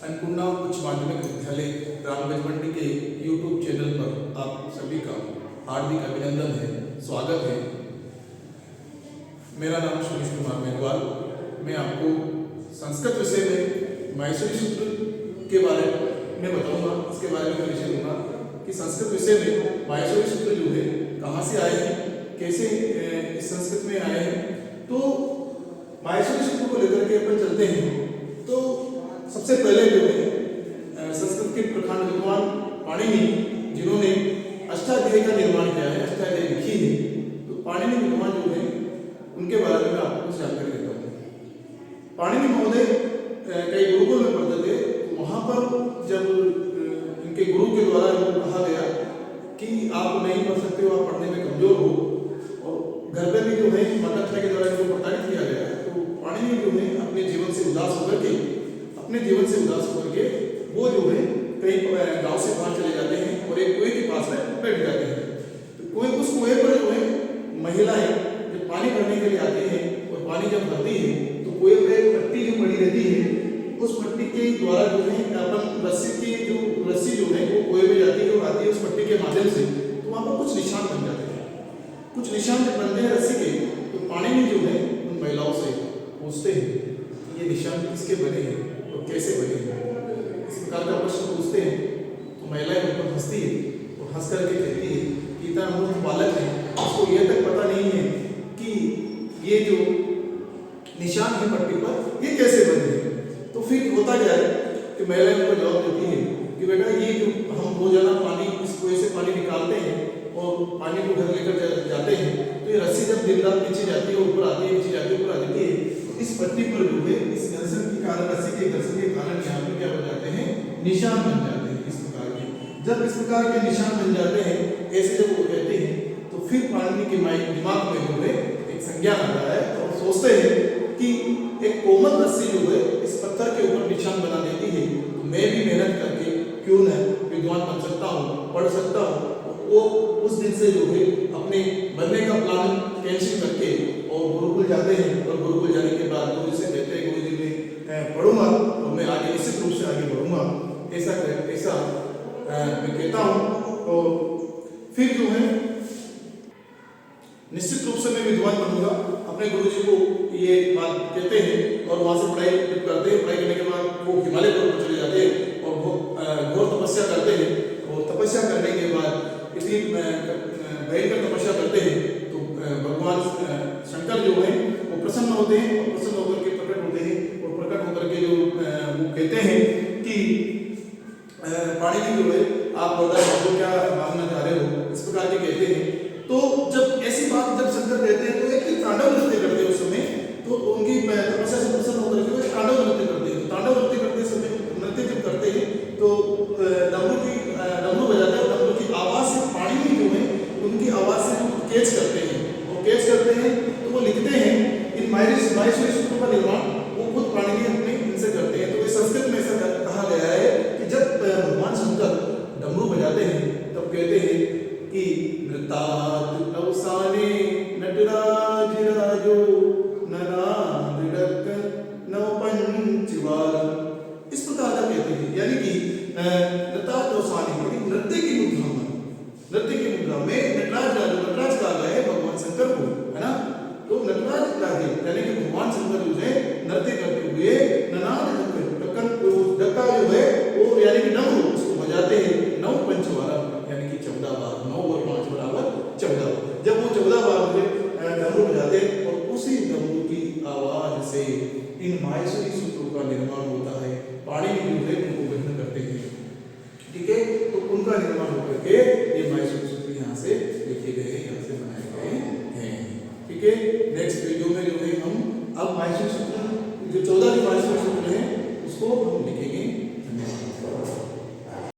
अन्नपूर्णा उच्च माध्यमिक विद्यालय रामगंज मंडी के यूट्यूब चैनल पर आप सभी का हार्दिक अभिनंदन है, स्वागत है। मेरा नाम सुरेश कुमार मेघवाल। मैं आपको संस्कृत विषय में माहेश्वरी सूत्र के बारे में बताऊंगा। इसके बारे में परिचय दूंगा कि संस्कृत विषय में माहेश्वरी सूत्र जो है कहाँ से आए हैं, कैसे इस संस्कृत में आए हैं। तो माहेश्वरी सूत्र को लेकर के अपन चलते हैं। तो सबसे पहले जो है संस्कृत के प्रखंड विद्वान पाणिनि, जिन्होंने अष्टाध्यायी का निर्माण किया है, अष्टाध्यायी लिखी है, तो पाणिनि विद्वान जो है उनके बारे में आपको कुछ जानकारी देता हूँ। पाणिनि महोदय कई गुरुकुल में पढ़ते थे। वहाँ पर जब इनके गुरु के द्वारा इनको कहा गया कि आप नहीं पढ़ सकते हो, आप पढ़ने में कमजोर हो, और घर में भी जो है माता पिता के द्वारा इनको प्रताड़ित किया गया, तो पाणिनि जो है अपने जीवन से उदास होकर के वो जो है कई गांव से बाहर चले जाते हैं और एक कुएं के पास में बैठ जाते हैं। तो उस कुएं पर जो है महिलाएं जब पानी भरने के लिए आती हैं और पानी जब भरती है तो कुएं पे एक पट्टी जो पड़ी रहती है, उस पट्टी के द्वारा जो है अपन रस्सी जो है वो कुएं में जाती है और आती है उस पट्टी के माध्यम से। तो वहाँ पर कुछ निशान बन जाते हैं। कुछ निशान जब बनते हैं रस्सी के, तो पाणिनि जो है उन महिलाओं से पूछते हैं कि ये निशान किसके बने हैं और कैसे बने हैं। इस प्रकार का प्रश्न पूछते हैं तो महिलाएं उन पर हंसती है और हंस करके कहती है कि इतना मूर्ख बालक है, उसको यह तक पता नहीं है कि ये जो निशान है पट्टी पर ये कैसे बने हैं। तो फिर होता क्या है कि महिलाएं उनको जवाब देती है कि बेटा ये जो हम रोजाना पानी इस कुएं से पानी निकालते हैं और पानी को घर लेकर जाते हैं, तो ये रस्सी जब दिन रात नीचे जाती है ऊपर आती है, नीचे जाती है ऊपर आ जाती है, तो इस पट्टी पर जो है इस घर्षण के कारण, रस्सी के घर्षण के कारण यहाँ पर क्या बन जाते हैं, निशान बन जाते हैं इस प्रकार के। जब इस प्रकार के निशान बन जाते हैं, ऐसे जब वो कहते हैं, तो फिर पाणिनि के दिमाग में जो है एक संज्ञान आता है और सोचते हैं कि एक कोमल रस्सी जो है इस पत्थर के ऊपर निशान बना देती है, तो मैं भी मेहनत करके क्यों न विद्वान बन सकता हूँ, पढ़ सकता हूँ। वो उस दिन से जो है अपने बनने का प्लान कैंसिल करके और गुरुकुल जाते हैं, और गुरुकुल जाने के बाद गुरु से कहते हैं गुरु जी मैं पढ़ूंगा और मैं आगे निश्चित रूप से आगे बढ़ूंगा, ऐसा मैं कहता हूँ। तो फिर जो है निश्चित रूप से मैं विद्वान बनूंगा, अपने गुरु जी को ये बात कहते हैं और वहाँ से पढ़ाई करते हैं। पढ़ाई करने के बाद वो हिमालय पर्वत चले जाते हैं और वो घोर तपस्या करते हैं, और तपस्या करने के बाद इतनी भयंकर तपस्या करते हैं तो भगवान शंकर जो है वो प्रसन्न होते हैं, और प्रसन्न होकर के प्रकट होते हैं, और प्रकट होकर के जो वो कहते हैं कि पाणिनि जो है आप बताओ क्या मांगना चाह रहे हो, इस प्रकार के कहते हैं। तो जब ऐसी बात जब शंकर कहते हैं तो एक तांडव नृत्य करते हैं उस समय, तो उनकी तपस्या से प्रसन्न होकर के वो तांडव नृत्य करते हैं। तो तांडव नृत्य करते समय नृत्य जब करते हैं तो डमरू बजाते हैं, और डमरू की आवाज से पाणिनि जो है उनकी आवाज से कैच करते हैं, और कैच करते हैं तो वो लिखते हैं इन माहेश्वरी सूत्र का निर्माण वो खुद पाणिनि अपने इनसे करते हैं। तो इस संस्कृत में ऐसा कहा गया है कि जब भगवान शंकर डमरू बजाते हैं तब कहते हैं कि नृतात अवसाने नटराज राजो ननादृडक नवपंचवारम, इस प्रकार का कहते हैं। यानी कि नृतात अवसाने नृत्य की मुद्रा में नटराज कहा गया है भगवान शंकर को, है ना। तो नटराज राजे यानी कि भगवान शंकर जो है नृत्य करते हुए ननाद डक्का जो है वो यानी कि डमरू उसको बजाते हैं नव पंचवारम, यानी कि 14 बार, 9 और 5 बराबर 14। जब वो 14 बार डमरू बजाते हैं और उसी डमरू की आवाज से इन माहेश्वरी सूत्रों का निर्माण होता है। पाणिनि जो है उनको ग्रहण करते हैं, ठीक है। तो उनका निर्माण होकर के ये माहेश्वरी सूत्र यहाँ से लिखे गए हैं, यहाँ से बनाए गए हैं, ठीक है। नेक्स्ट वीडियो में जो है हम अब माहेश्वरी सूत्र जो 14 माहेश्वरी सूत्र हैं उसको हम लिखेंगे। धन्यवाद।